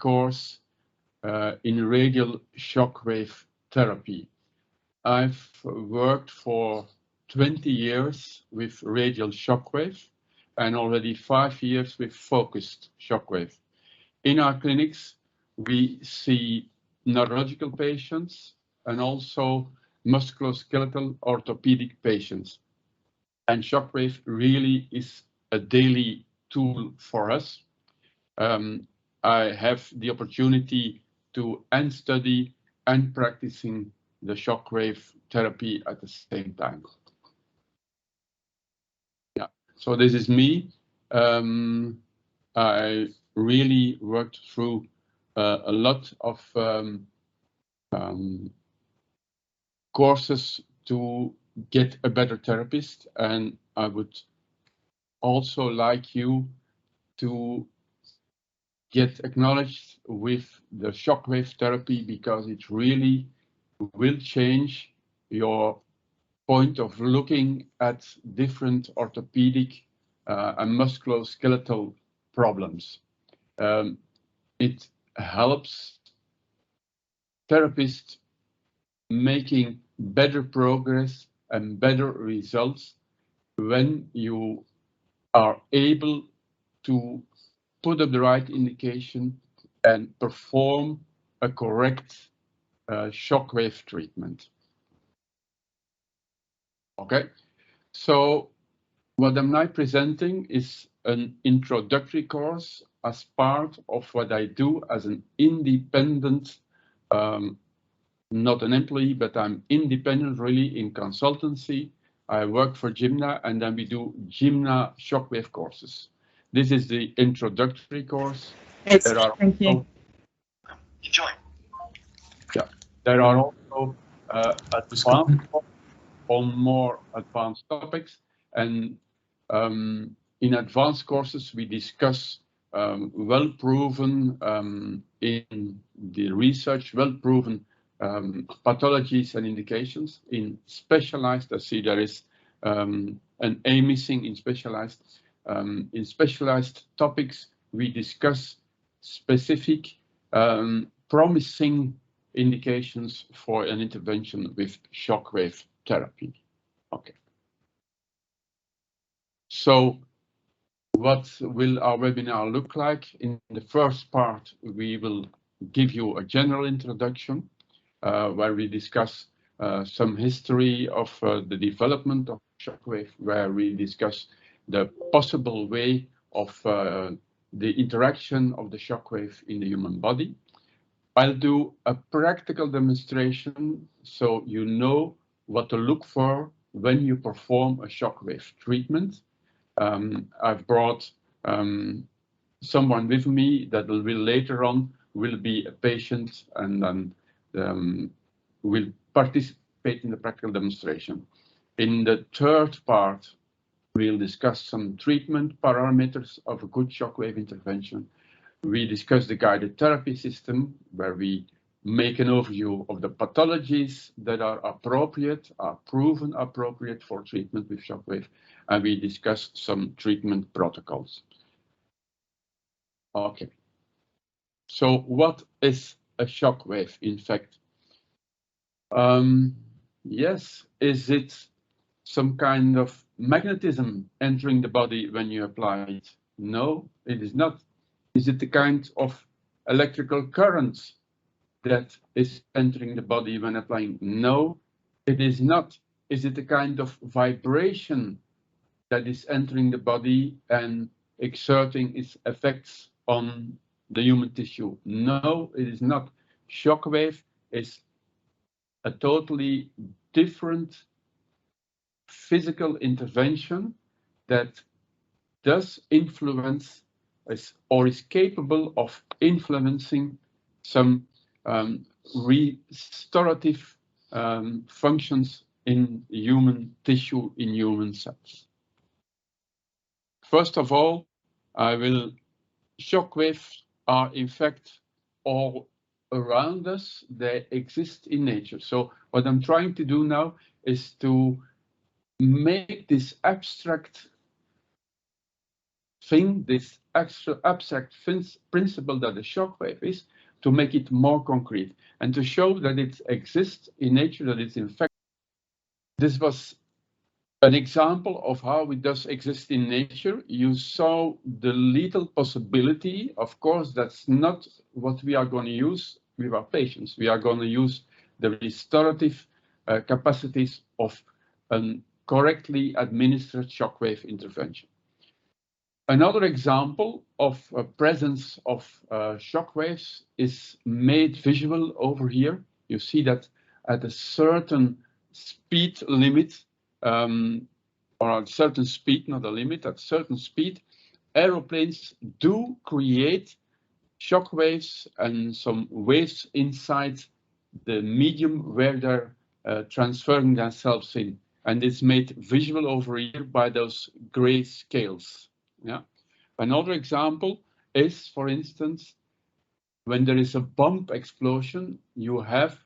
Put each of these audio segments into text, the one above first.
course in radial shockwave therapy. I've worked for 20 years with radial shockwave and already 5 years with focused shockwave. In our clinics, we see neurological patients and also musculoskeletal orthopedic patients. And shockwave really is a daily tool for us. I have the opportunity to study and practicing the shockwave therapy at the same time. Yeah, so this is me. I really worked through a lot of courses to get a better therapist, and I would also like you to get acknowledged with the shockwave therapy, because it really will change your point of looking at different orthopedic and musculoskeletal problems. It helps therapists making better progress and better results when you are able to put up the right indication and perform a correct shockwave treatment. Okay, so what I'm now presenting is an introductory course as part of what I do as an independent, not an employee, but I'm independent really in consultancy. I work for Gymna, and then we do Gymna shockwave courses. This is the introductory course. Thank you. Enjoy. Yeah, there are also advanced on more advanced topics, and in advanced courses we discuss well-proven in the research, well-proven pathologies and indications. In specialized, I see there is an A missing in specialized. In specialized topics, we discuss specific promising indications for an intervention with shockwave therapy. Okay. So what will our webinar look like? In the first part, we will give you a general introduction where we discuss some history of the development of shockwave, where we discuss the possible way of the interaction of the shockwave in the human body. I'll do a practical demonstration so you know what to look for when you perform a shockwave treatment. I've brought someone with me that will later on will be a patient, and then will participate in the practical demonstration. In the third part, we'll discuss some treatment parameters of a good shockwave intervention. We discuss the guided therapy system, where we make an overview of the pathologies that are appropriate, are proven appropriate for treatment with shockwave, and we discuss some treatment protocols. Okay. So what is a shockwave, in fact? Yes, is it some kind of magnetism entering the body when you apply it? No, it is not. Is it the kind of electrical current that is entering the body when applying? No, it is not. Is it the kind of vibration that is entering the body and exerting its effects on the human tissue? No, it is not. Shockwave is a totally different physical intervention that does influence or is capable of influencing some restorative functions in human tissue, in human cells. First of all, shockwaves are in fact all around us. They exist in nature. So what I'm trying to do now is to make this abstract thing, this extra abstract principle that the shockwave is, to make it more concrete and to show that it exists in nature, that it's in fact. This was an example of how it does exist in nature. You saw the lethal possibility. Of course, that's not what we are going to use with our patients. We are going to use the restorative capacities of a correctly administered shockwave intervention. Another example of a presence of shockwaves is made visual over here. You see that at a certain speed limit, or at a certain speed, not a limit, at a certain speed, aeroplanes do create shockwaves and some waves inside the medium where they're transferring themselves in. And it's made visual over here by those gray scales. Yeah. Another example is, for instance, when there is a bomb explosion, you have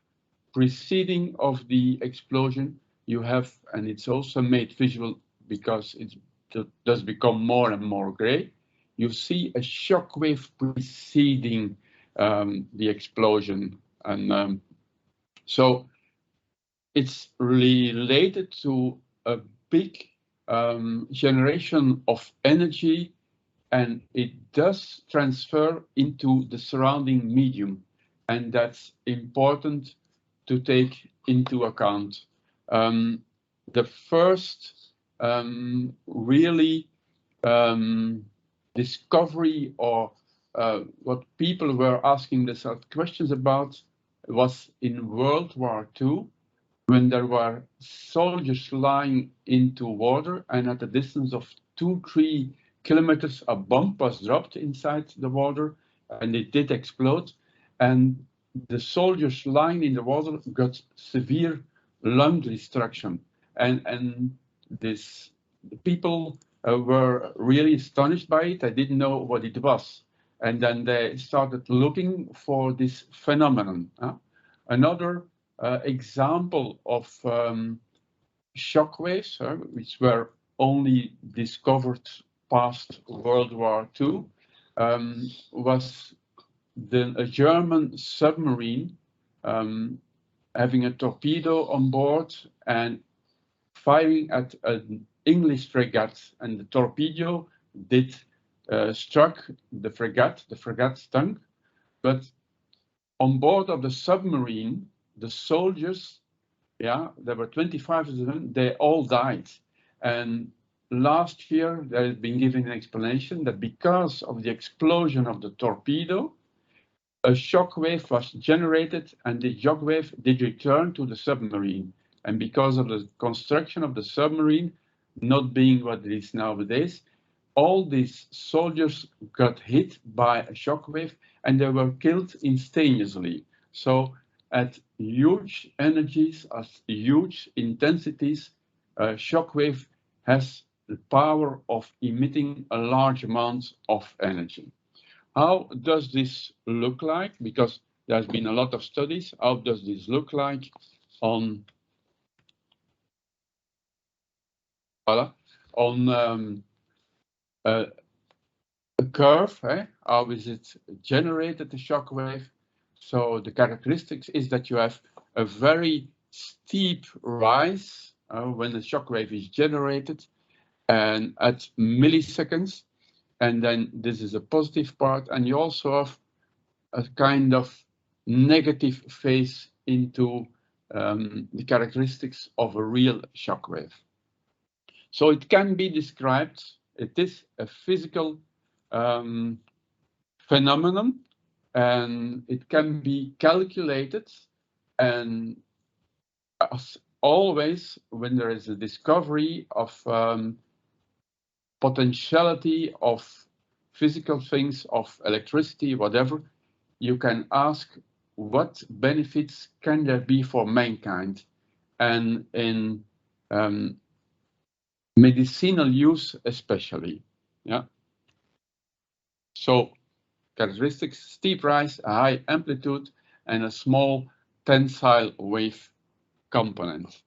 preceding of the explosion, you have, and it's also made visual because it does become more and more gray, you see a shockwave preceding the explosion. And so it's related to a big generation of energy, and it does transfer into the surrounding medium. And that's important to take into account. The first really discovery, or what people were asking themselves questions about, was in World War II, when there were soldiers lying into water, and at a distance of 2-3 kilometers, a bomb was dropped inside the water, and it did explode. And the soldiers lying in the water got severe lung destruction. And the people were really astonished by it. I didn't know what it was. And then they started looking for this phenomenon. Another example of shockwaves, which were only discovered past World War II, was a German submarine having a torpedo on board and firing at an English frigate, and the torpedo did struck the frigate stunk, but on board of the submarine, the soldiers, there were 25 of them, they all died. And last year, there has been given an explanation that because of the explosion of the torpedo, a shockwave was generated, and the shockwave did return to the submarine. And because of the construction of the submarine not being what it is nowadays, all these soldiers got hit by a shockwave, and they were killed instantaneously. So at huge energies, at huge intensities, a shockwave has the power of emitting a large amount of energy. How does this look like? Because there's been a lot of studies. How does this look like on a curve? How is it generated, the shockwave? So the characteristics is that you have a very steep rise when the shockwave is generated, and at milliseconds. And then this is a positive part, and you also have a kind of negative phase into the characteristics of a real shockwave. So it can be described, it is a physical phenomenon, and it can be calculated. And as always, when there is a discovery of potentiality of physical things, of electricity, whatever, you can ask what benefits can there be for mankind, and in medicinal use especially. So characteristics: steep rise, a high amplitude, and a small tensile wave component.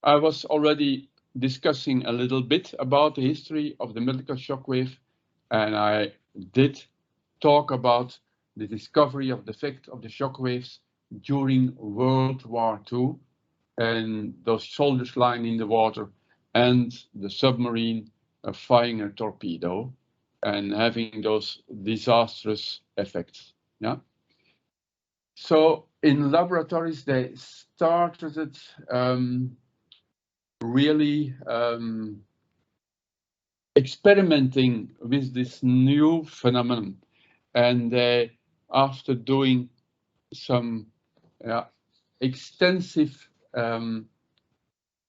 I was already discussing a little bit about the history of the medical shockwave, and I did talk about the discovery of the effect of the shockwaves during World War II, and those soldiers lying in the water and the submarine firing a torpedo and having those disastrous effects. Yeah. So in laboratories, they started really experimenting with this new phenomenon, and after doing some extensive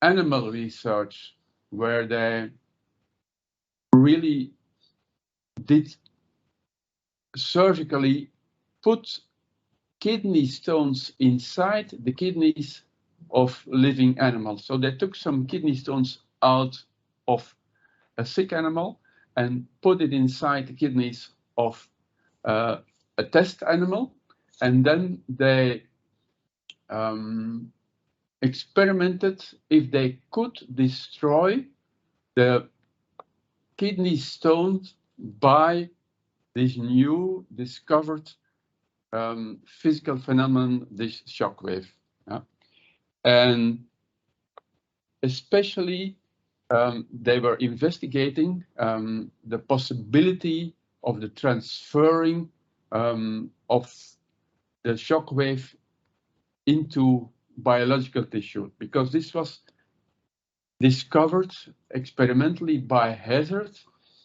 animal research, where they really did surgically put kidney stones inside the kidneys of living animals. So they took some kidney stones out of a sick animal and put it inside the kidneys of a test animal, and then they experimented if they could destroy the kidney stones by this new discovered physical phenomenon, this shockwave. Yeah? And especially they were investigating the possibility of the transferring of the shockwave into biological tissue, because this was discovered experimentally by hazard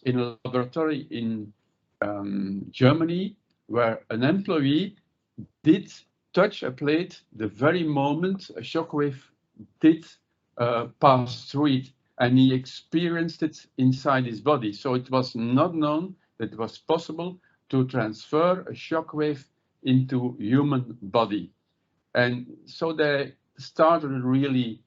in a laboratory in Germany, where an employee did touch a plate the very moment a shockwave did pass through it, and he experienced it inside his body. So it was not known that it was possible to transfer a shockwave into human body. And so they started really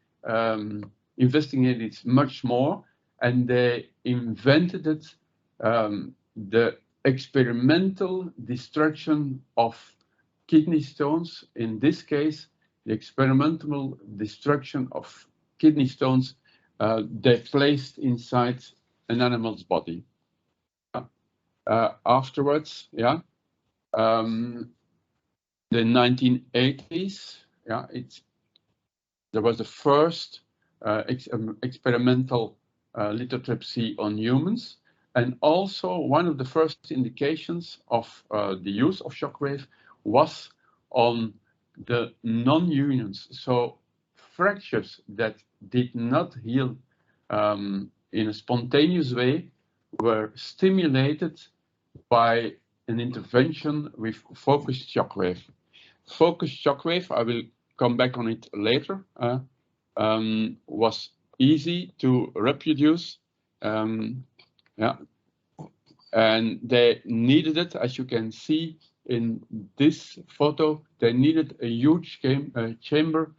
investigating it much more, and they invented it, the experimental destruction of kidney stones. In this case, the experimental destruction of kidney stones they placed inside an animal's body. Afterwards, the 1980s, there was the first experimental lithotripsy on humans, and also one of the first indications of the use of shockwave was on the non-unions. So fractures that did not heal in a spontaneous way were stimulated by an intervention with focused shockwave. Focused shockwave, I will come back on it later, was easy to reproduce. And they needed it, as you can see in this photo, they needed a huge chamber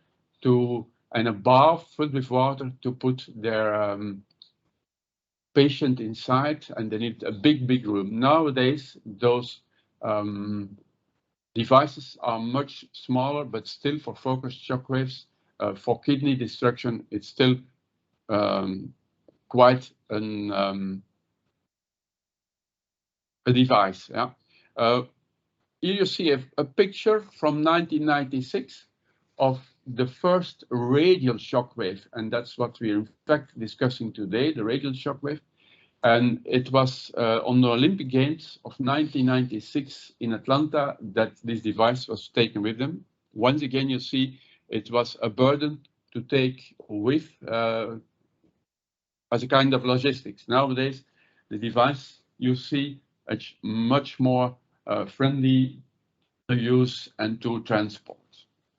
and a bath filled with water to put their patient inside, and they needed a big room. Nowadays, those devices are much smaller, but still for focused shockwaves, for kidney destruction, it's still quite a device. Yeah. Here you see a picture from 1996 of the first radial shockwave, and that's what we're in fact discussing today, the radial shockwave. And it was on the Olympic Games of 1996 in Atlanta that this device was taken with them. Once again, you see it was a burden to take with as a kind of logistics. Nowadays, the device you see it's much more friendly to use and to transport.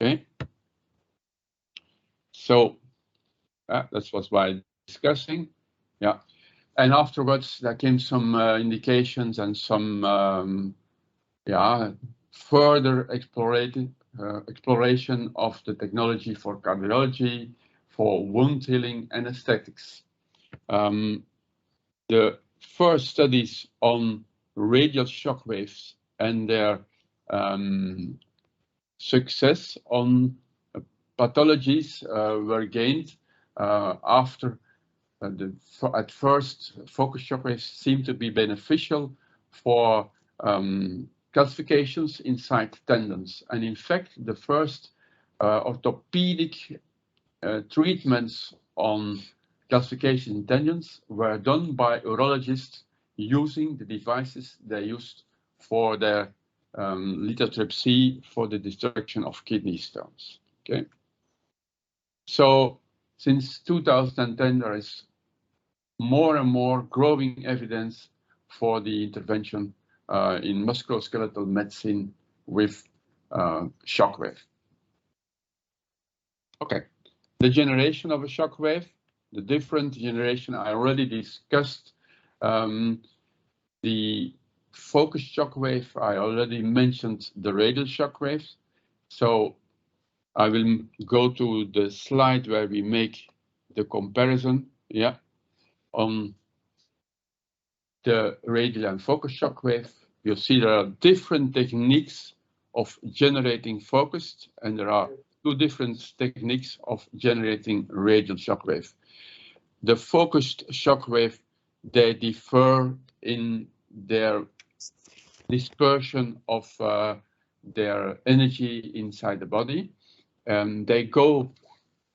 Okay, so that's what we're discussing. Yeah. And afterwards, there came some indications and some, further exploration of the technology for cardiology, for wound healing and aesthetics. The first studies on radial shockwaves and their success on pathologies were gained after at first, focused shockwaves seem to be beneficial for calcifications inside tendons. And in fact, the first orthopedic treatments on calcification in tendons were done by urologists using the devices they used for their lithotripsy for the destruction of kidney stones. Okay. So since 2010, there is more and more growing evidence for the intervention in musculoskeletal medicine with shockwave. Okay, the generation of a shockwave, the different generation I already discussed. The focused shockwave, I already mentioned the radial shockwaves. So I will go to the slide where we make the comparison. Yeah, on the radial and focused shockwave, you see there are different techniques of generating focused, and there are two different techniques of generating radial shockwave. The focused shockwave, they differ in their dispersion of their energy inside the body. They go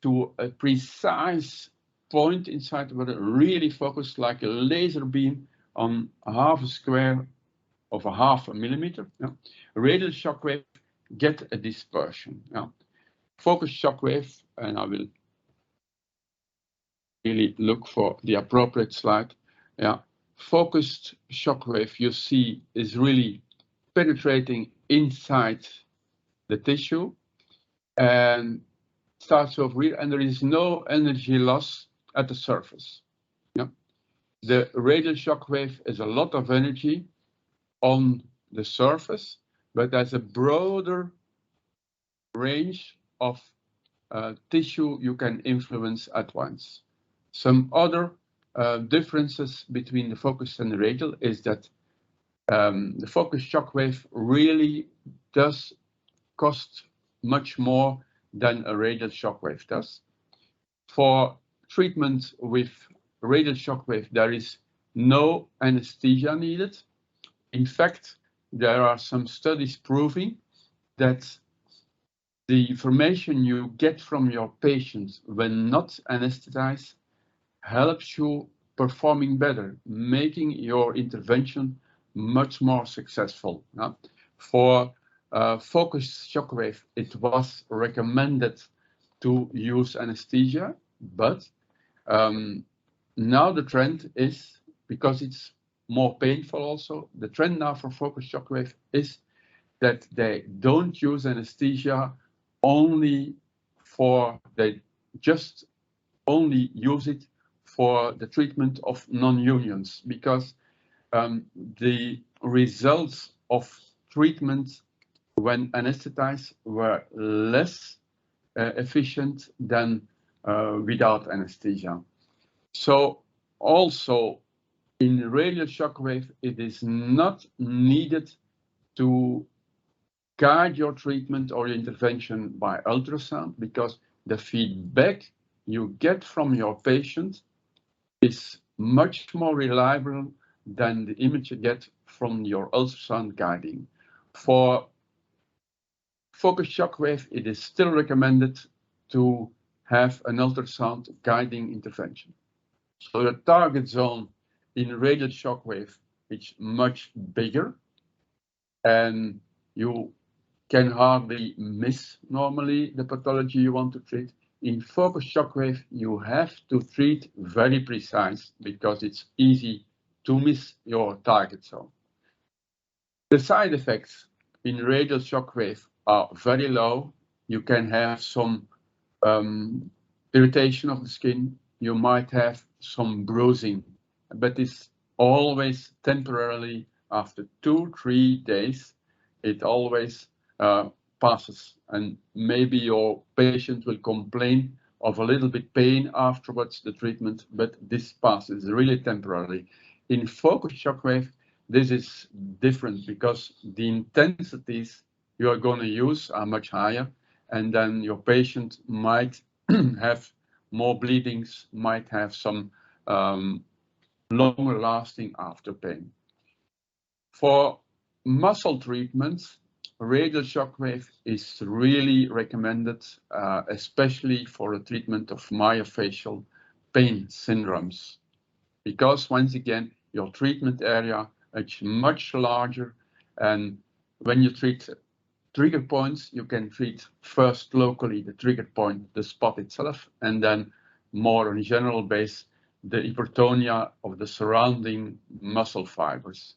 to a precise point inside the body, really focused like a laser beam on half a square of a half a millimeter. Yeah. Radial shockwave get a dispersion. Yeah. Focused shockwave, and I will really look for the appropriate slide. Yeah. Focused shockwave, you see, is really penetrating inside the tissue and starts over here, and there is no energy loss at the surface. Yeah. The radial shockwave is a lot of energy on the surface, but there's a broader range of tissue you can influence at once. Some other differences between the focused and the radial is that the focused shockwave really does cost much more than a radial shockwave does. For treatment with radial shockwave, there is no anesthesia needed. In fact, there are some studies proving that the information you get from your patients when not anesthetized helps you performing better, making your intervention much more successful. For focused shockwave, it was recommended to use anesthesia, but now the trend is, because it's more painful also, the trend now for focused shockwave is that they don't use anesthesia only for, they just only use it for the treatment of non-unions, because the results of treatment when anesthetized were less efficient than without anesthesia. So also in radial shockwave, it is not needed to guide your treatment or intervention by ultrasound, because the feedback you get from your patient is much more reliable than the image you get from your ultrasound guiding. For focused shockwave, it is still recommended to have an ultrasound guiding intervention. So the target zone in radial shockwave is much bigger, and you can hardly miss normally the pathology you want to treat. In focused shockwave, you have to treat very precise because it's easy to miss your target zone. The side effects in radial shockwave are very low. You can have some irritation of the skin. You might have some bruising, but it's always temporarily. After 2-3 days, it always passes, and maybe your patient will complain of a little bit pain afterwards the treatment, but this passes really temporarily. In focused shockwave, this is different because the intensities you are going to use are much higher, and then your patient might have more bleedings, might have some longer lasting after pain. For muscle treatments, radial shockwave is really recommended, especially for the treatment of myofascial pain syndromes, because once again, your treatment area is much larger, and when you treat trigger points, you can treat first locally the trigger point, the spot itself, and then more on a general base, the hypertonia of the surrounding muscle fibers.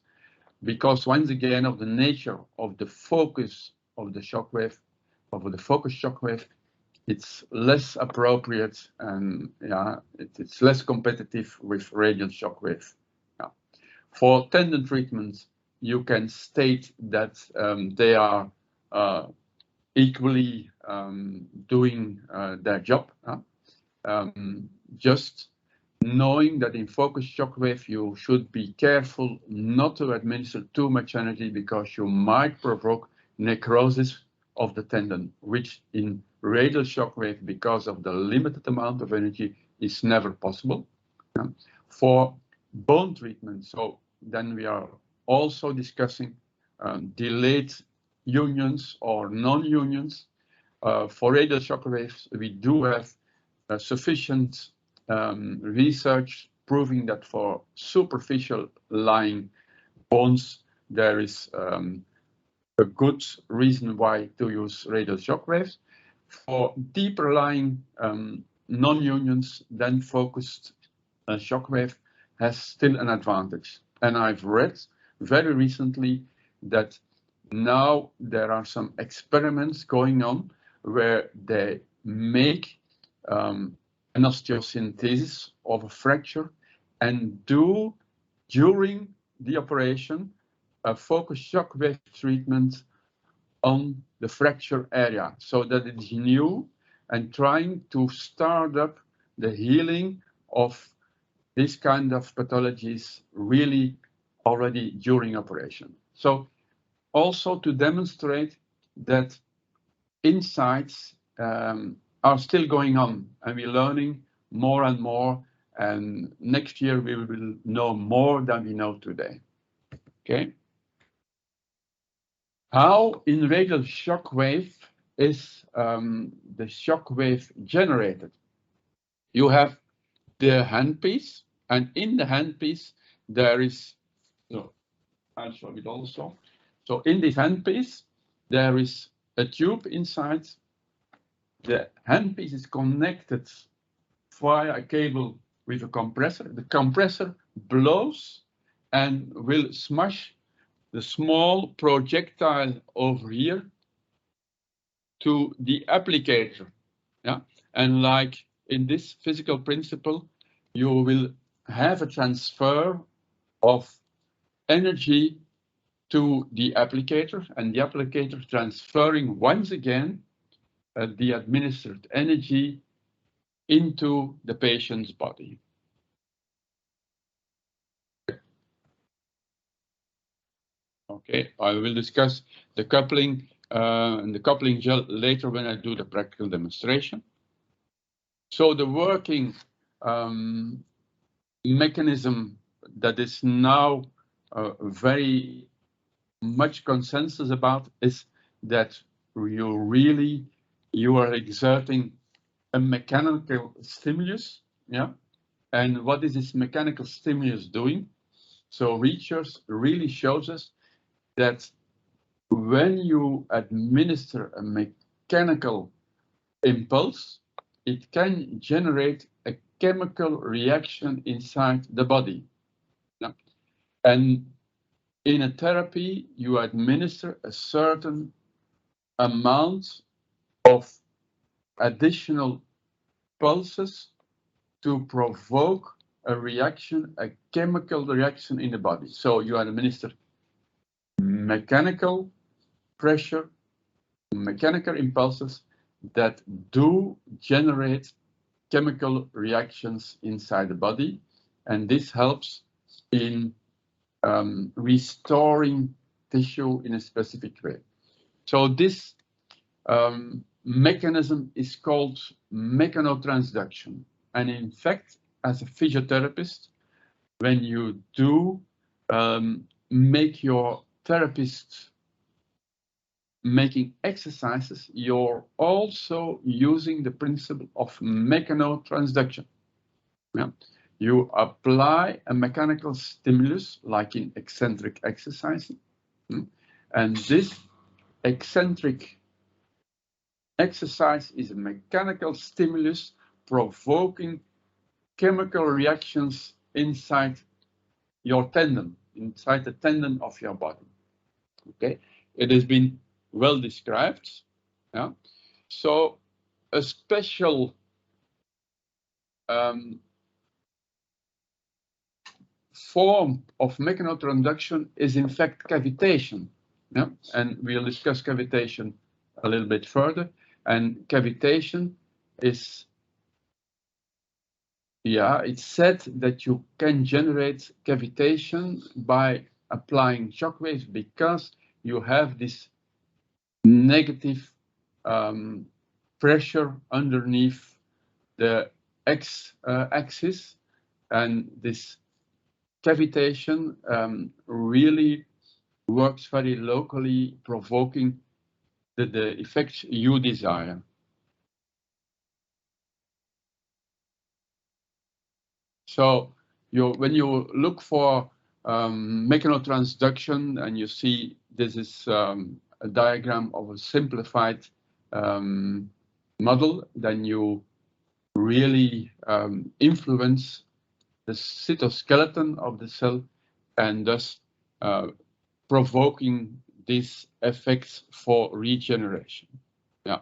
Because once again, of the nature of the focus of the shockwave, of the focus shockwave, it's less appropriate and it's less competitive with radial shockwave. Yeah. For tendon treatments, you can state that they are equally doing their job. Just knowing that in focus shockwave, you should be careful not to administer too much energy because you might provoke necrosis of the tendon, which in radial shockwave, because of the limited amount of energy, is never possible. For bone treatment, so then we are also discussing delayed unions or non-unions. For radial shockwaves, we do have sufficient research proving that for superficial lying bones, there is a good reason why to use radial shockwaves. For deeper lying non-unions, then focused shockwave has still an advantage. And I've read very recently that now there are some experiments going on where they make an osteosynthesis of a fracture and do, during the operation, a focus shockwave treatment on the fracture area so that it's new and trying to start up the healing of this kind of pathologies really already during operation. So also to demonstrate that insights are still going on and we're learning more and more, and next year we will know more than we know today. Okay. How in radial shockwave is the shockwave generated? You have the handpiece, and in the handpiece there is, I'll show it also. So in this handpiece, there is a tube inside. The handpiece is connected via a cable with a compressor. The compressor blows and will smash the small projectile over here to the applicator. Yeah, and like in this physical principle, you will have a transfer of energy to the applicator, and the applicator transferring once again the administered energy into the patient's body. Okay, I will discuss the coupling and the coupling gel later when I do the practical demonstration. So the working mechanism that is now very much consensus about is that you are exerting a mechanical stimulus, yeah. And what is this mechanical stimulus doing? So research really shows us that when you administer a mechanical impulse, it can generate a chemical reaction inside the body. Yeah. And in a therapy, you administer a certain amount of additional pulses to provoke a reaction, a chemical reaction in the body. So you administer mechanical pressure, mechanical impulses that do generate chemical reactions inside the body, and this helps in restoring tissue in a specific way. So this mechanism is called mechanotransduction, and in fact as a physiotherapist, when you do make your therapist making exercises, you're also using the principle of mechanotransduction. Yeah. You apply a mechanical stimulus, like in eccentric exercising, and this eccentric exercise is a mechanical stimulus provoking chemical reactions inside your tendon, inside the tendon of your body. Okay, it has been well described. Yeah, so a special form of mechanotransduction is in fact cavitation. Yeah, and we'll discuss cavitation a little bit further. And cavitation is, it's said that you can generate cavitation by applying shockwaves because you have this negative pressure underneath the x-axis, and this cavitation really works very locally, provoking the effects you desire. So when you look for mechanotransduction and you see this is a diagram of a simplified model, then you really influence the cytoskeleton of the cell and thus provoking these effects for regeneration. Yeah,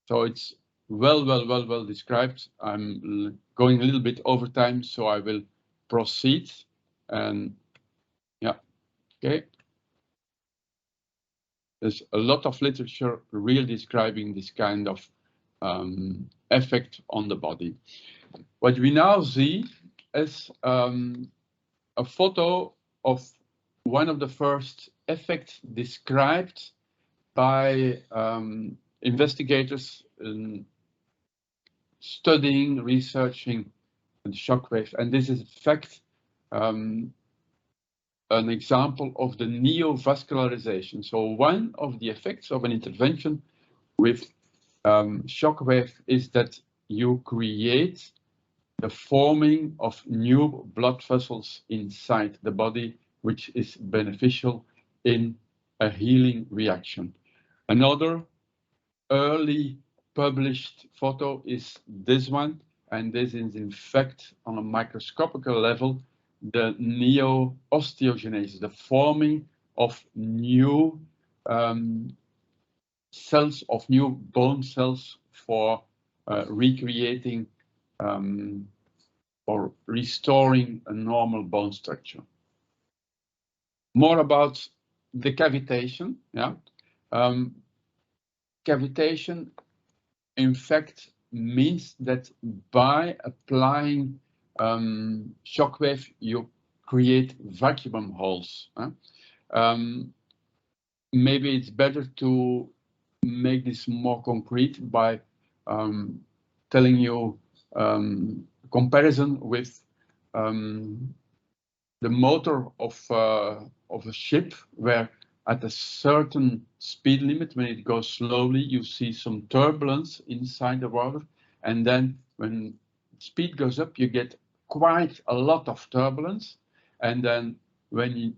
so it's well described. I'm going a little bit over time, so I will proceed. And yeah, okay. There's a lot of literature really describing this kind of effect on the body. What we now see is a photo of one of the first effects described by investigators in studying, researching the shockwave. And this is in fact an example of the neovascularization. So one of the effects of an intervention with shockwave is that you create the forming of new blood vessels inside the body, which is beneficial in a healing reaction. Another early published photo is this one, and this is in fact on a microscopic level the neo-osteogenesis, the forming of new cells, of new bone cells for recreating or restoring a normal bone structure. More about the cavitation. Yeah, cavitation, in fact, means that by applying shockwave, you create vacuum holes. Maybe it's better to make this more concrete by telling you comparison with the motor of a ship, where at a certain speed limit, when it goes slowly, you see some turbulence inside the water, and then when speed goes up, you get quite a lot of turbulence, and then when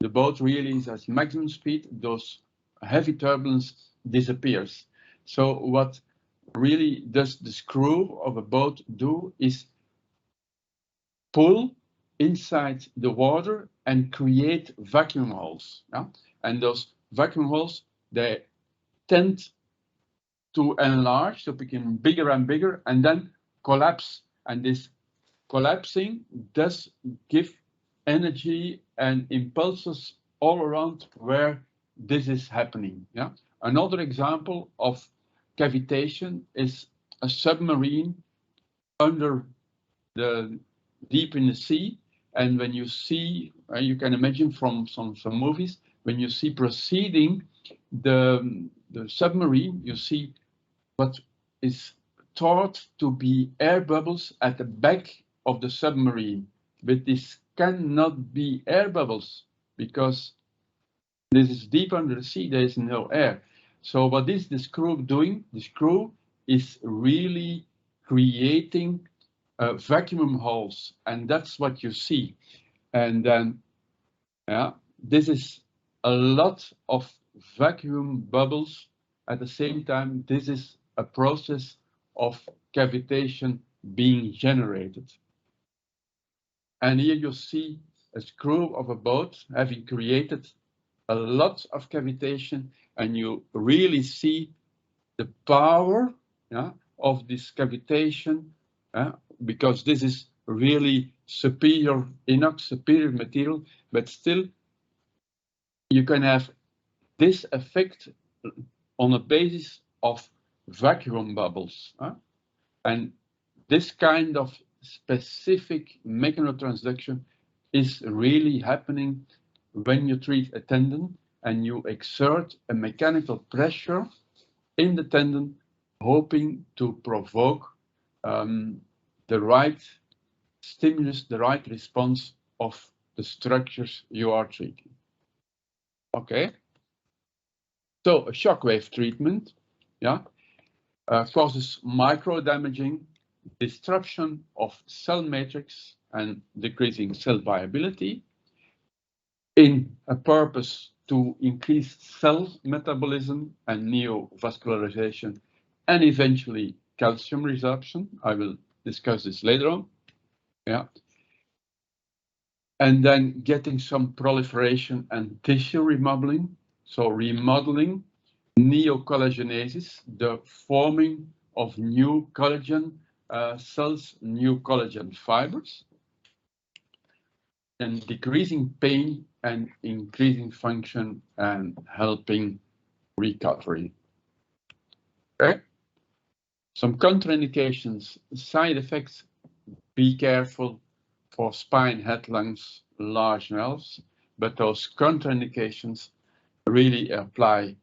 the boat really is at maximum speed, those heavy turbulence disappears. So what really does the screw of a boat do is pull inside the water and create vacuum holes. Yeah? And those vacuum holes, they tend to enlarge, to become bigger and bigger, and then collapse. And this collapsing does give energy and impulses all around where this is happening. Yeah? Another example of cavitation is a submarine under the deep in the sea, and when you see, you can imagine from some movies, when you see proceeding the submarine, you see what is thought to be air bubbles at the back of the submarine, but this cannot be air bubbles because this is deep under the sea, there is no air. So what is the screw doing? The screw is really creating vacuum holes, and that's what you see. And then, this is a lot of vacuum bubbles. At the same time, this is a process of cavitation being generated. And here you see a screw of a boat having created a lot of cavitation, and you really see the power of this cavitation, because this is really superior inox, superior material, but still you can have this effect on a basis of vacuum bubbles. And this kind of specific mechanotransduction is really happening when you treat a tendon and you exert a mechanical pressure in the tendon, hoping to provoke the right stimulus, the right response of the structures you are treating. Okay. So a shockwave treatment, causes micro damaging, disruption of cell matrix and decreasing cell viability in a purpose to increase cell metabolism and neovascularization and eventually calcium resorption. I will discuss this later on. And then getting some proliferation and tissue remodeling. So remodeling, neocollagenesis, the forming of new collagen cells, new collagen fibers, and decreasing pain and increasing function and helping recovery. Okay. Some contraindications, side effects, be careful for spine, head, lungs, large valves, but those contraindications really apply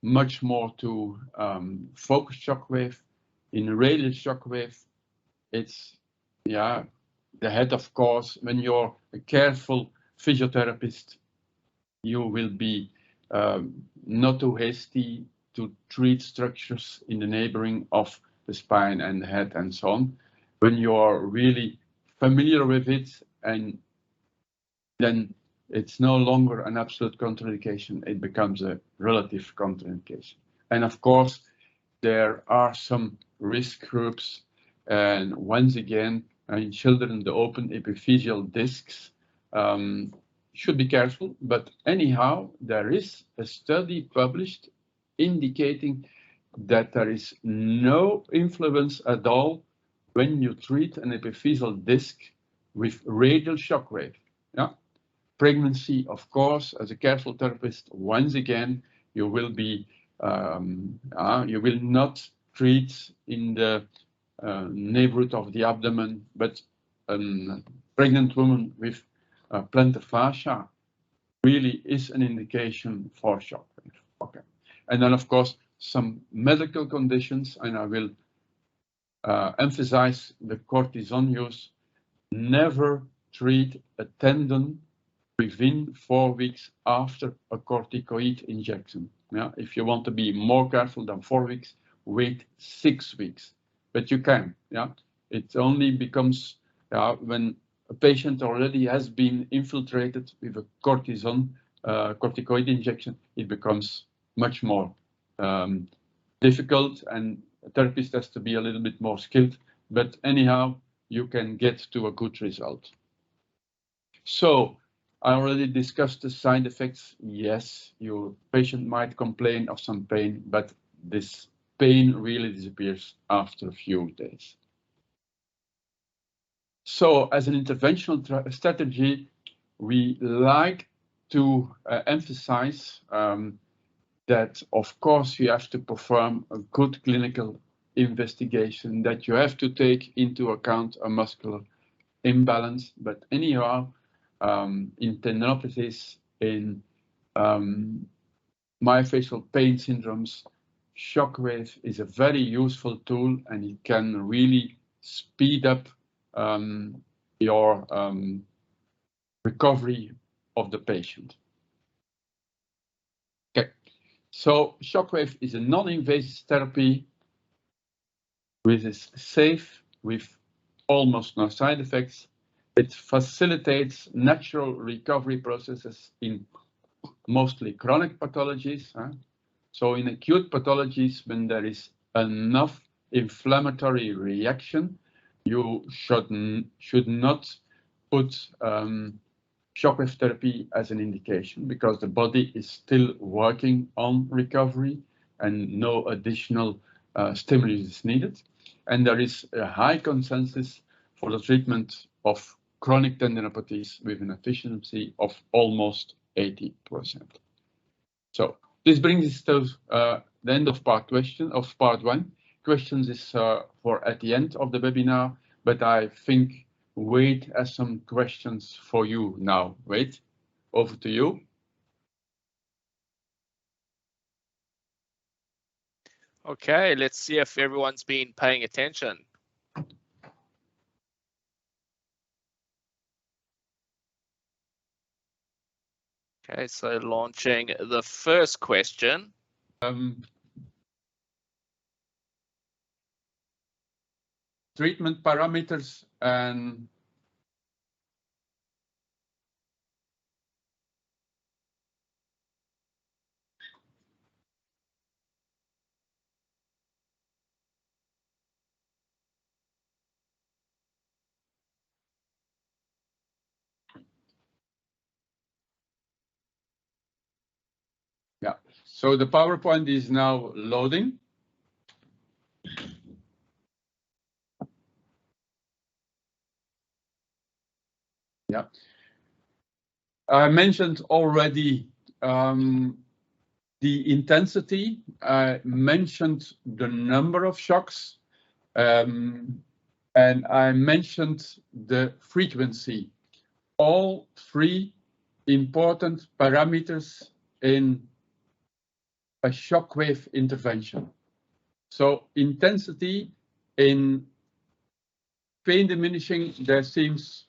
much more to focused shockwave. In radial shockwave, it's the head, of course. When you're a careful physiotherapist, you will be not too hasty to treat structures in the neighboring of the spine and the head and so on. When you're really familiar with it, and then it's no longer an absolute contraindication, it becomes a relative contraindication. And of course, there are some risk groups, and once again, in children, the open epiphyseal discs should be careful, but anyhow, there is a study published indicating that there is no influence at all when you treat an epiphyseal disc with radial shockwave. Pregnancy, of course, as a careful therapist, once again, you will be you will not treat in the neighborhood of the abdomen, but a pregnant woman with plantar fascia really is an indication for shockwave. Okay, and then of course some medical conditions, and I will emphasize the cortisone use. Never treat a tendon within 4 weeks after a corticoid injection. If you want to be more careful than 4 weeks, wait 6 weeks. But you can. It only becomes when a patient already has been infiltrated with a corticoid injection, it becomes much more difficult, and a therapist has to be a little bit more skilled. But anyhow, you can get to a good result. So I already discussed the side effects. Yes, your patient might complain of some pain, but this pain really disappears after a few days. So as an interventional strategy, we like to emphasize that, of course, you have to perform a good clinical investigation, that you have to take into account a muscular imbalance, but anyhow, in tendinopathies, in myofascial pain syndromes, shockwave is a very useful tool, and it can really speed up your recovery of the patient. Okay, so Shockwave is a non-invasive therapy which is safe with almost no side effects. It facilitates natural recovery processes in mostly chronic pathologies. So in acute pathologies, when there is enough inflammatory reaction, you should not put shockwave therapy as an indication, because the body is still working on recovery and no additional stimulus is needed. And there is a high consensus for the treatment of chronic tendinopathies with an efficiency of almost 80%. So this brings us to the end of part one. Questions is for at the end of the webinar, but I think Wade has some questions for you now. Wade, over to you. Okay, let's see if everyone's been paying attention. Okay, so launching the first question. Treatment parameters and yeah, so the PowerPoint is now loading. Yeah, I mentioned already the intensity. I mentioned the number of shocks, and I mentioned the frequency. All three important parameters in a shockwave intervention. So intensity in pain diminishing, there seems,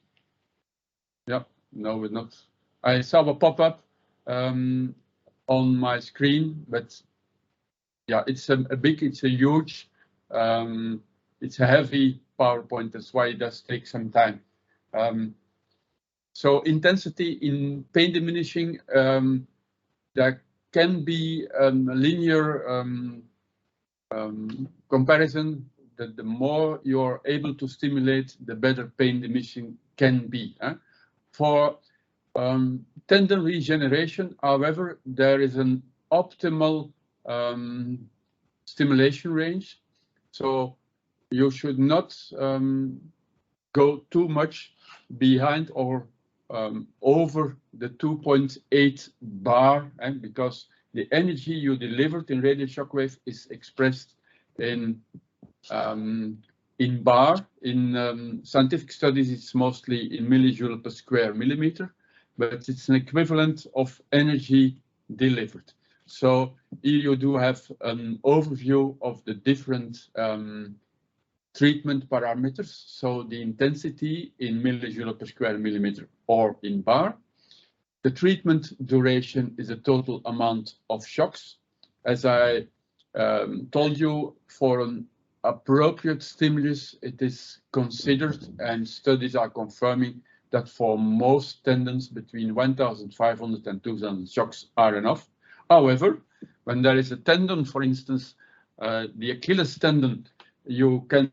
yeah, no, it's not. I saw a pop-up on my screen, but yeah, it's it's a huge, it's a heavy PowerPoint. That's why it does take some time. So intensity in pain diminishing, there can be a linear comparison. That the more you're able to stimulate, the better pain diminishing can be. For tendon regeneration, however, there is an optimal stimulation range. So you should not go too much behind or over the 2.8 bar, because the energy you delivered in radial shockwave is expressed in bar. In scientific studies, it's mostly in millijoule per square millimeter, but it's an equivalent of energy delivered. So here you do have an overview of the different treatment parameters. So the intensity in millijoule per square millimeter or in bar. The treatment duration is the total amount of shocks. As I told you, for an appropriate stimulus, it is considered, and studies are confirming that for most tendons between 1,500 and 2,000 shocks are enough. However, when there is a tendon, for instance, the Achilles tendon, you can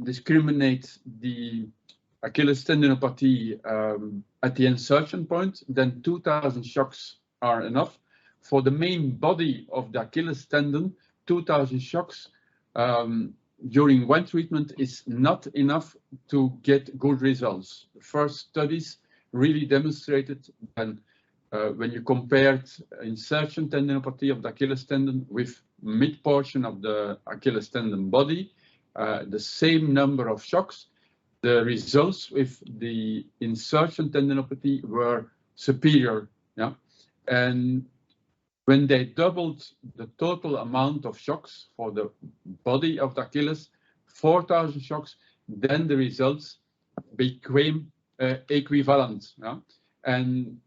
discriminate the Achilles tendinopathy at the insertion point, then 2,000 shocks are enough. For the main body of the Achilles tendon, 2,000 shocks during one treatment is not enough to get good results. The first studies really demonstrated that when you compared insertion tendinopathy of the Achilles tendon with mid portion of the Achilles tendon body, the same number of shocks, the results with the insertion tendinopathy were superior. Yeah, and when they doubled the total amount of shocks for the body of the Achilles, 4,000 shocks, then the results became equivalent. Yeah? And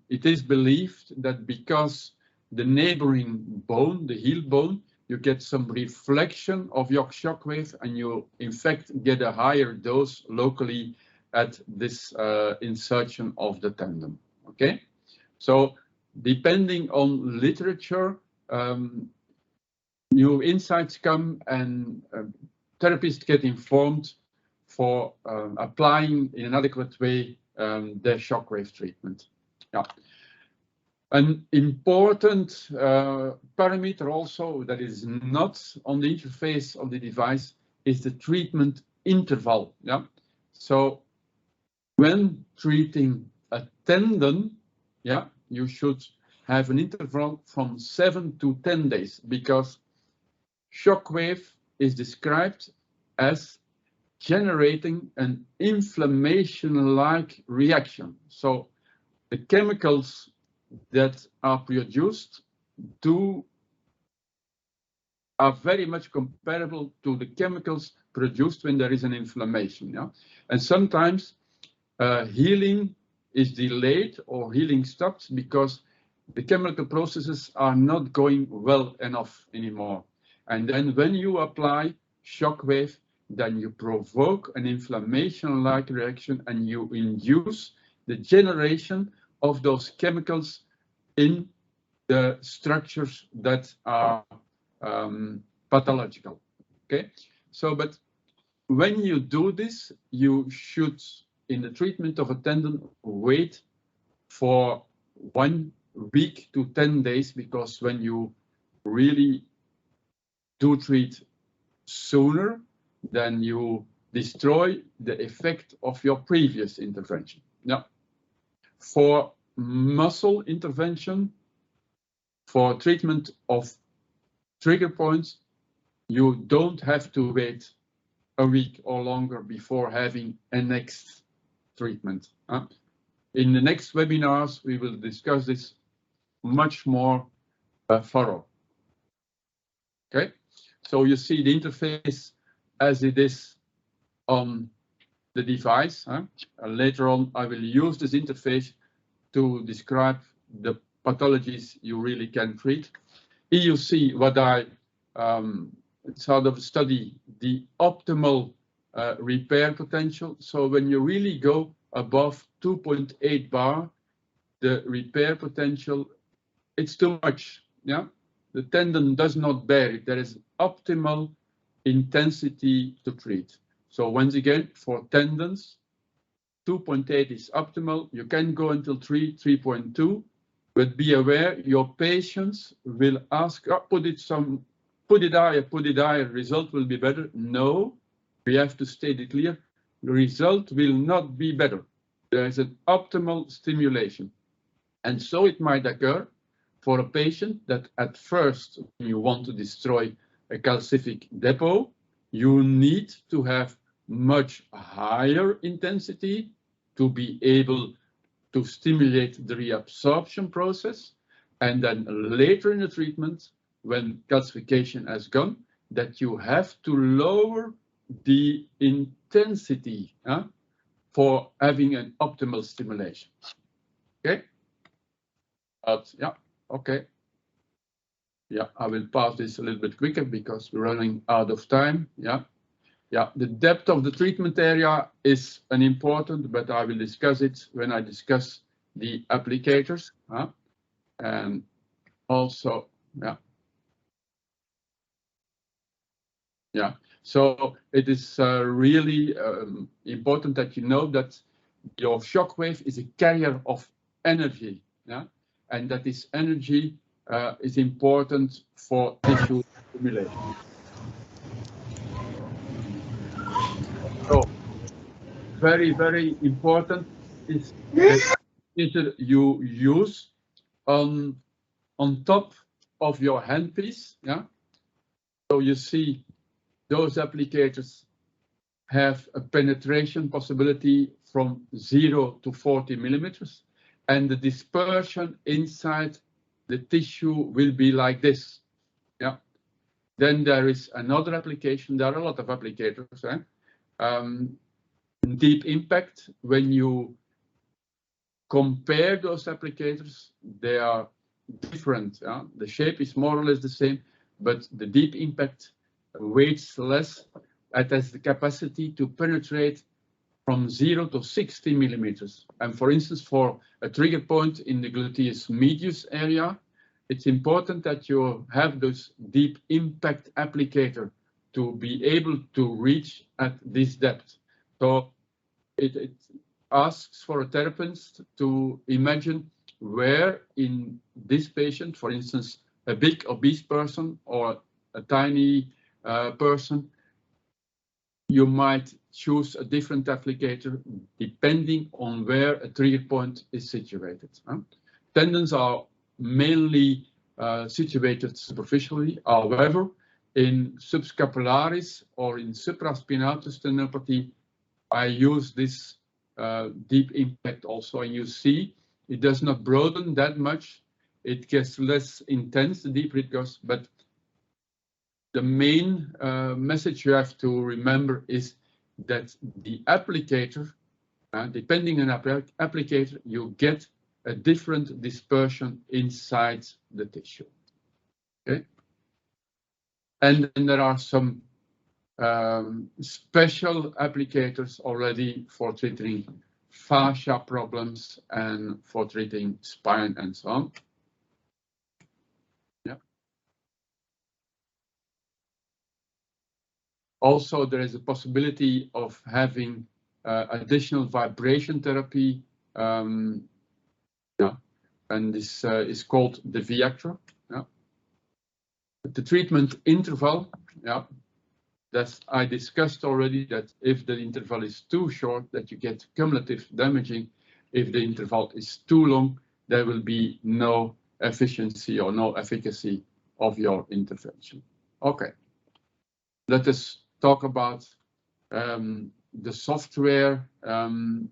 it is believed that because the neighboring bone, the heel bone, you get some reflection of your shockwave, and you in fact get a higher dose locally at this insertion of the tendon. Okay, so depending on literature, new insights come, and therapists get informed for applying in an adequate way their shockwave treatment. Yeah. An important parameter also that is not on the interface of the device is the treatment interval. Yeah. So when treating a tendon, yeah, you should have an interval from 7 to 10 days, because shockwave is described as generating an inflammation-like reaction. So the chemicals that are produced are very much comparable to the chemicals produced when there is an inflammation. Yeah? And sometimes healing is delayed or healing stops because the chemical processes are not going well enough anymore. And then when you apply shockwave, then you provoke an inflammation-like reaction, and you induce the generation of those chemicals in the structures that are pathological. Okay, so but when you do this, you should, in the treatment of a tendon, wait for 1 week to 10 days, because when you really do treat sooner, then you destroy the effect of your previous intervention. Now, for muscle intervention, for treatment of trigger points, you don't have to wait a week or longer before having a next treatment. In the next webinars, we will discuss this much more thorough. Okay, so you see the interface as it is on the device. Later on, I will use this interface to describe the pathologies you really can treat. Here you see what I sort of study, the optimal repair potential. So when you really go above 2.8 bar, the repair potential, it's too much. Yeah, the tendon does not bear it. There is optimal intensity to treat. So once again, for tendons, 2.8 is optimal. You can go until 3.2, but be aware your patients will ask, oh, put it higher, result will be better. No, we have to state it clear. The result will not be better. There is an optimal stimulation. And so it might occur for a patient that at first, when you want to destroy a calcific depot, you need to have much higher intensity to be able to stimulate the reabsorption process. And then later in the treatment, when calcification has gone, that you have to lower the intensity for having an optimal stimulation. Okay? Yeah, okay. Yeah, I will pass this a little bit quicker because we're running out of time. Yeah. Yeah, the depth of the treatment area is an important, but I will discuss it when I discuss the applicators. And also, yeah. Yeah, so it is really important that you know that your shockwave is a carrier of energy. Yeah, and that this energy is important for tissue stimulation. So very, very important is the meter you use on top of your handpiece. Yeah. So you see those applicators have a penetration possibility from 0 to 40 millimeters, and the dispersion inside the tissue will be like this. Yeah. Then there is another application. There are a lot of applicators. deep impact, when you compare those applicators, they are different. The shape is more or less the same, but the deep impact weighs less. It has the capacity to penetrate from 0 to 60 millimeters. And for instance, for a trigger point in the gluteus medius area, it's important that you have those deep impact applicator to be able to reach at this depth. So it asks for a therapist to imagine where in this patient, for instance, a big obese person or a tiny person, you might choose a different applicator depending on where a trigger point is situated. Tendons are mainly situated superficially. However, in subscapularis or in supraspinatus tendinopathy, I use this deep impact also, and you see it does not broaden that much. It gets less intense the deeper it goes, but the main message you have to remember is that the applicator, depending on applicator, you get a different dispersion inside the tissue. Okay, and then there are some special applicators already for treating fascia problems and for treating spine and so on. Yeah. Also, there is a possibility of having additional vibration therapy. Yeah, and this is called the Viactor. Yeah. The treatment interval. Yeah. That I discussed already, that if the interval is too short, that you get cumulative damaging. If the interval is too long, there will be no efficiency or no efficacy of your intervention. Okay, let us talk about the software and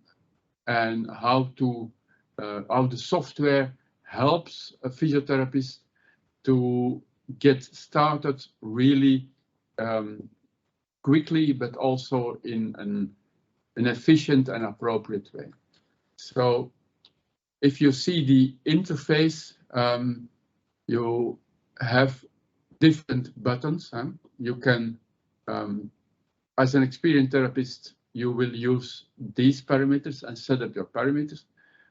how the software helps a physiotherapist to get started really quickly, but also in an efficient and appropriate way. So if you see the interface, you have different buttons. You can, as an experienced therapist, you will use these parameters and set up your parameters.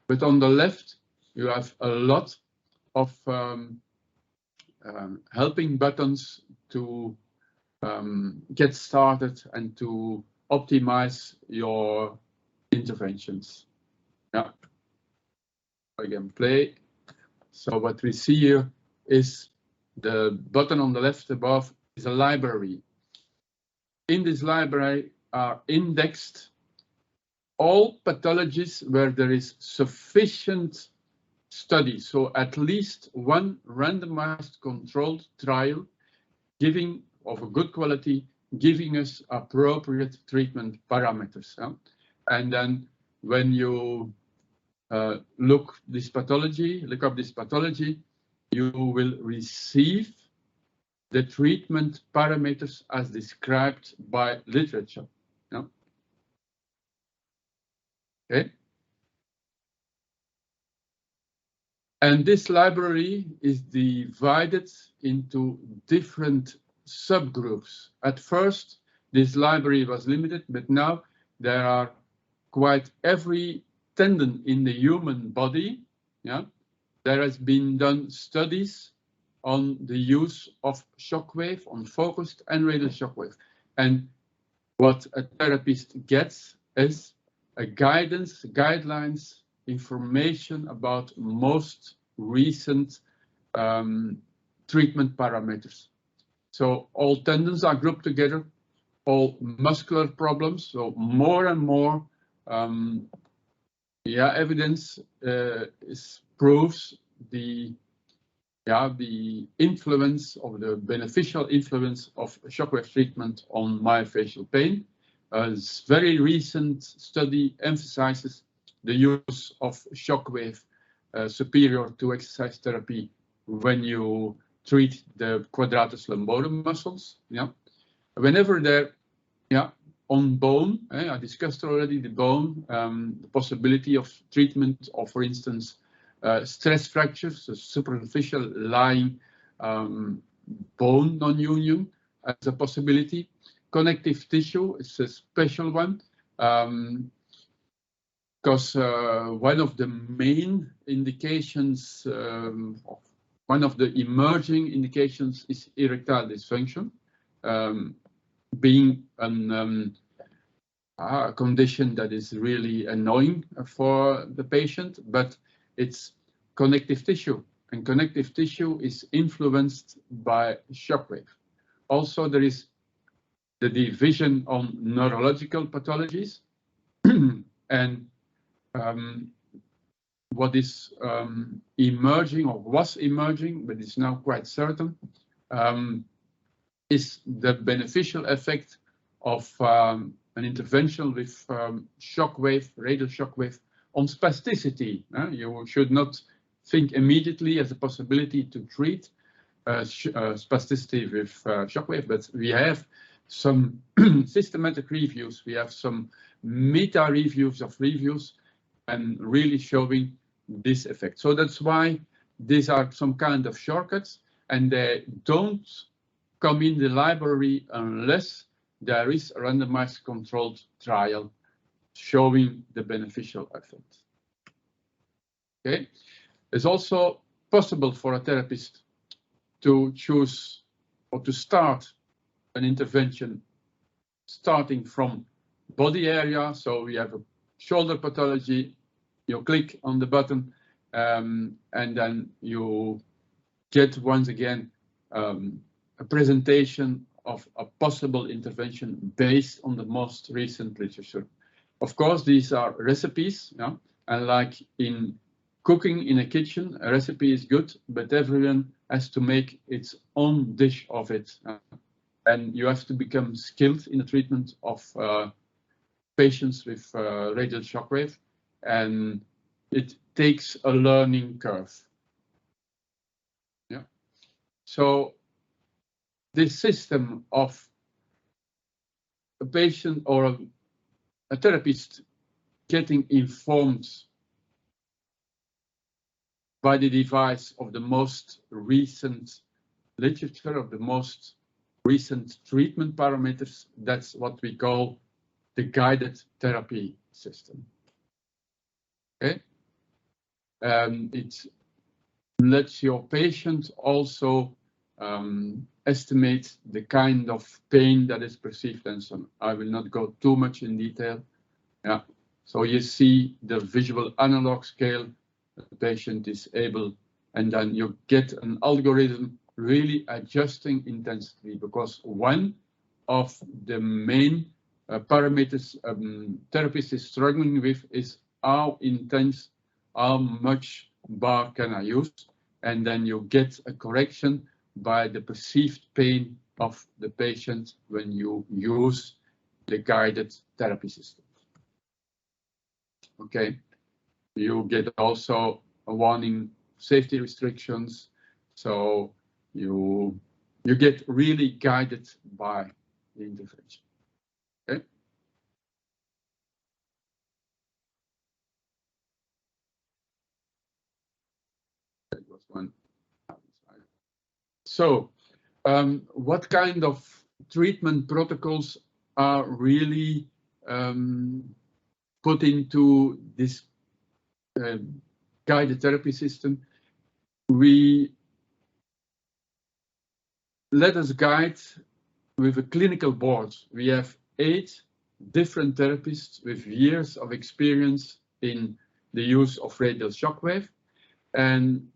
But on the left, you have a lot of helping buttons to get started and to optimize your interventions. Yeah, again, play. So what we see here is the button on the left above is a library. In this library are indexed all pathologies where there is sufficient study, so at least one randomized controlled trial giving of a good quality, giving us appropriate treatment parameters. And then when you look up this pathology, you will receive the treatment parameters as described by literature. Okay. And this library is divided into different subgroups. At first, this library was limited, but now there are quite every tendon in the human body. Yeah, there has been done studies on the use of shockwave, on focused and radial shockwave. And what a therapist gets is a guidelines, information about most recent treatment parameters. So all tendons are grouped together, all muscular problems. So more and more evidence proves the influence of the beneficial influence of shockwave treatment on myofascial pain. A very recent study emphasizes the use of shockwave superior to exercise therapy when you treat the quadratus lumborum muscles. Yeah, whenever there, on bone. I discussed already the bone, the possibility of treatment of, for instance, stress fractures, so superficial lying bone non-union as a possibility. Connective tissue is a special one, because one of the main indications, one of the emerging indications is erectile dysfunction, being a condition that is really annoying for the patient, but it's connective tissue, and connective tissue is influenced by shockwave. Also, there is the division on neurological pathologies, and what is emerging, or was emerging, but is now quite certain, is the beneficial effect of an intervention with shockwave, radial shockwave, on spasticity. You should not think immediately as a possibility to treat spasticity with shockwave, but we have some systematic reviews, we have some meta-reviews of reviews, and really showing this effect. So that's why these are some kind of shortcuts, and they don't come in the library unless there is a randomized controlled trial showing the beneficial effect. Okay, it's also possible for a therapist to choose or to start an intervention starting from body area. So we have a shoulder pathology, you click on the button, and then you get once again a presentation of a possible intervention based on the most recent literature. Of course, these are recipes, yeah? And like in cooking in a kitchen, a recipe is good, but everyone has to make its own dish of it. And you have to become skilled in the treatment of patients with radial shockwave, and it takes a learning curve. Yeah. So this system of a patient or a therapist getting informed by the device of the most recent literature, of the most recent treatment parameters, that's what we call the guided therapy system. Okay, it lets your patient also estimate the kind of pain that is perceived, and so on. I will not go too much in detail. Yeah, so you see the visual analog scale. The patient is able, and then you get an algorithm really adjusting intensity, because one of the main parameters therapist is struggling with is how intense, how much bar can I use, and then you get a correction by the perceived pain of the patient when you use the guided therapy system. Okay, you get also a warning safety restrictions, so you get really guided by the intervention. Okay. That was one. So, what kind of treatment protocols are really put into this guided therapy system? We let us guide with a clinical board. We have 8 different therapists with years of experience in the use of radial shockwave. And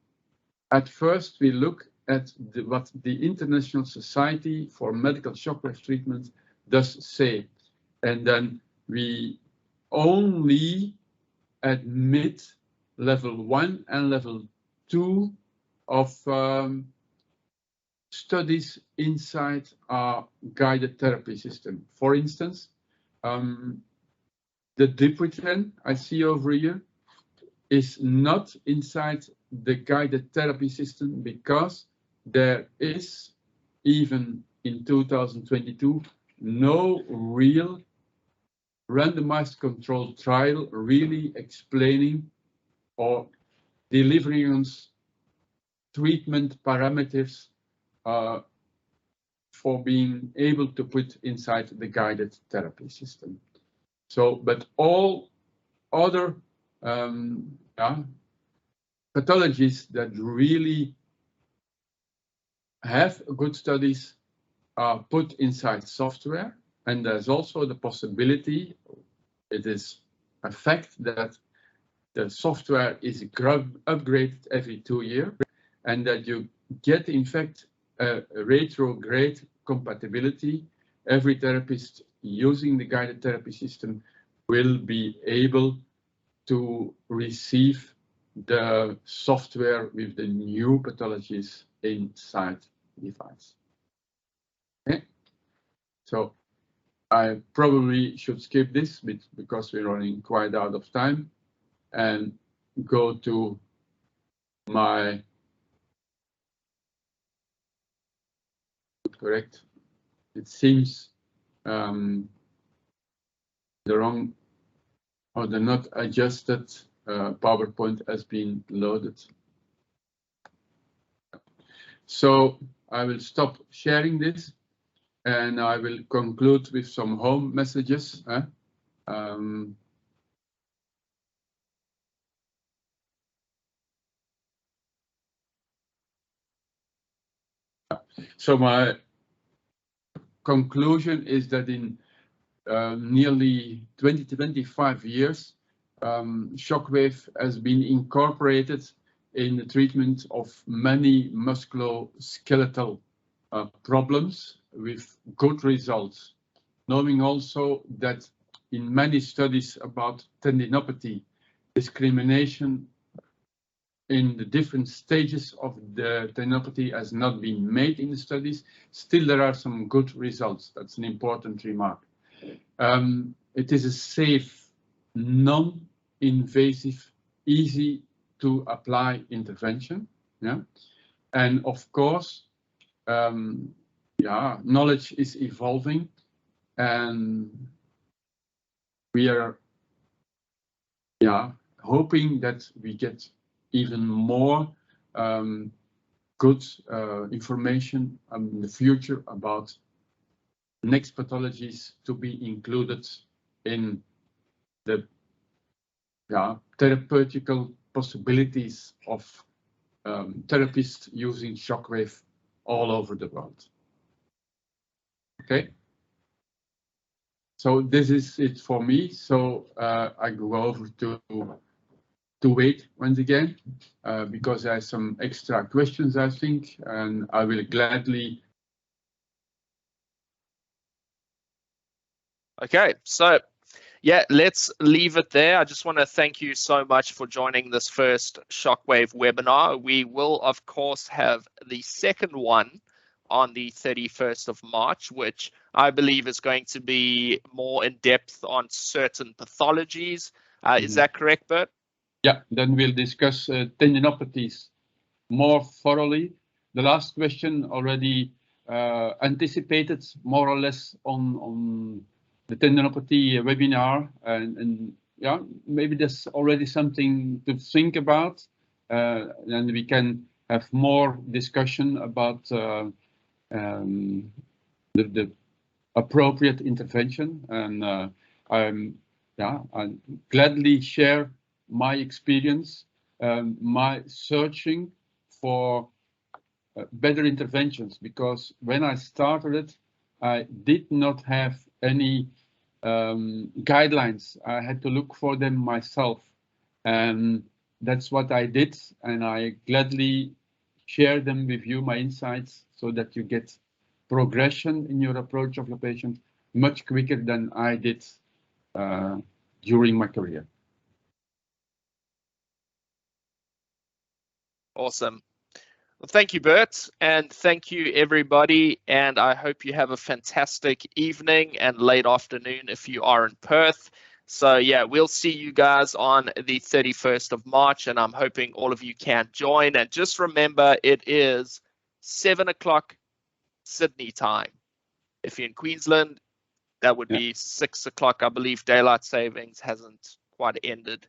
at first we look at what the International Society for Medical Shockwave Treatment does say. And then we only admit level 1 and level 2 of studies inside our guided therapy system. For instance, the Dupuytren I see over here is not inside the guided therapy system, because there is, even in 2022, no real randomized controlled trial really explaining or delivering us treatment parameters for being able to put inside the guided therapy system. So, but all other pathologies that really have good studies are put inside software, and there's also the possibility, it is a fact that the software is upgraded every 2 years, and that you get, in fact, a retrograde compatibility. Every therapist using the guided therapy system will be able to receive the software with the new pathologies inside the device. Okay, so I probably should skip this bit because we're running quite out of time and go to my correct. It seems the wrong or the not adjusted PowerPoint has been loaded. So I will stop sharing this and I will conclude with some home messages. So my conclusion is that in nearly 20 to 25 years, Shockwave has been incorporated in the treatment of many musculoskeletal problems with good results, knowing also that in many studies about tendinopathy, discrimination in the different stages of the tendinopathy has not been made in the studies. Still, there are some good results. That's an important remark. It is a safe, non-invasive, easy to apply intervention. Yeah, and of course, knowledge is evolving, and we are, hoping that we get even more good information in the future about next pathologies to be included in the therapeutical possibilities of therapists using Shockwave all over the world. Okay, so this is it for me. So I go over to wait once again because I have some extra questions, I think, and I will gladly. Okay, so yeah, let's leave it there. I just want to thank you so much for joining this first Shockwave webinar. We will, of course, have the second one on the 31st of March, which I believe is going to be more in depth on certain pathologies. Is that correct, Bert? Yeah, then we'll discuss tendinopathies more thoroughly. The last question already anticipated more or less on the tendinopathy webinar, and yeah, maybe there's already something to think about, and we can have more discussion about the appropriate intervention. And I gladly share my experience, my searching for better interventions, because when I started it, I did not have any guidelines. I had to look for them myself, and that's what I did, and I gladly share them with you, my insights, so that you get progression in your approach of your patient much quicker than I did during my career. Awesome. Well, thank you, Bert, and thank you, everybody, and I hope you have a fantastic evening and late afternoon if you are in Perth. So yeah, we'll see you guys on the 31st of March, and I'm hoping all of you can join. And just remember, it is 7 o'clock Sydney time. If you're in Queensland, that would be 6 o'clock. I believe daylight savings hasn't quite ended.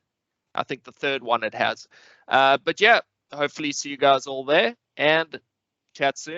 I think the third one it has. But yeah, hopefully see you guys all there and chat soon.